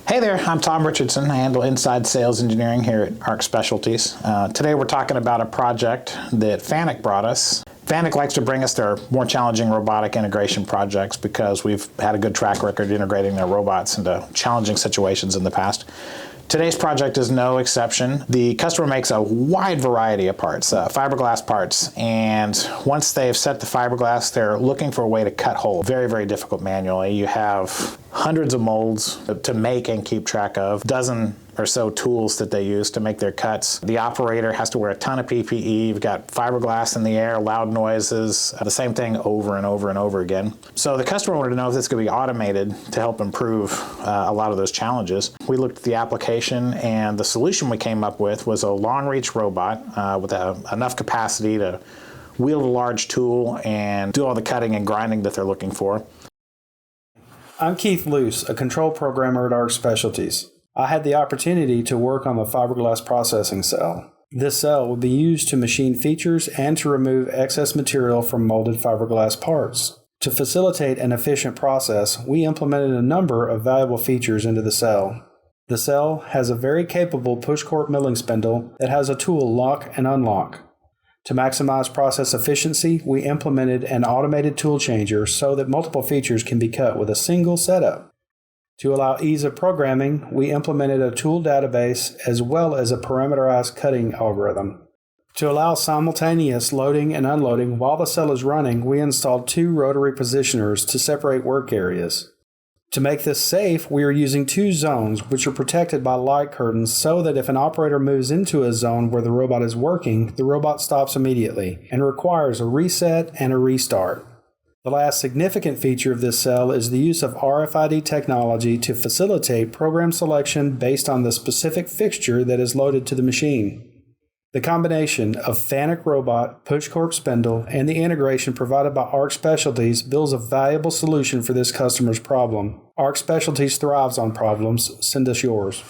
Hey there, I'm Tom Richardson. I handle inside sales engineering here at SICK Specialties. Today we're talking about a project that FANUC brought us. FANUC likes to bring us their more challenging robotic integration projects because we've had a good track record integrating their robots into challenging situations in the past. Today's project is no exception. The customer makes a wide variety of parts, fiberglass parts, and once they've set the fiberglass, they're looking for a way to cut holes. Very, very difficult manually. You have hundreds of molds to make and keep track of, dozen or so tools that they use to make their cuts. The operator has to wear a ton of PPE. You've got fiberglass in the air, loud noises, the same thing over and over and over again. So the customer wanted to know if this could be automated to help improve a lot of those challenges. We looked at the application, and the solution we came up with was a long-reach robot with enough capacity to wield a large tool and do all the cutting and grinding that they're looking for. I'm Keith Luce, a control programmer at SICK Specialties. I had the opportunity to work on the fiberglass processing cell. This cell would be used to machine features and to remove excess material from molded fiberglass parts. To facilitate an efficient process, we implemented a number of valuable features into the cell. The cell has a very capable PushCorp milling spindle that has a tool lock and unlock. To maximize process efficiency, we implemented an automated tool changer so that multiple features can be cut with a single setup. To allow ease of programming, we implemented a tool database as well as a parameterized cutting algorithm. To allow simultaneous loading and unloading while the cell is running, we installed 2 rotary positioners to separate work areas. To make this safe, we are using 2 zones which are protected by light curtains so that if an operator moves into a zone where the robot is working, the robot stops immediately and requires a reset and a restart. The last significant feature of this cell is the use of RFID technology to facilitate program selection based on the specific fixture that is loaded to the machine. The combination of FANUC robot, PushCorp spindle, and the integration provided by SICK Specialties builds a valuable solution for this customer's problem. SICK Specialties thrives on problems. Send us yours.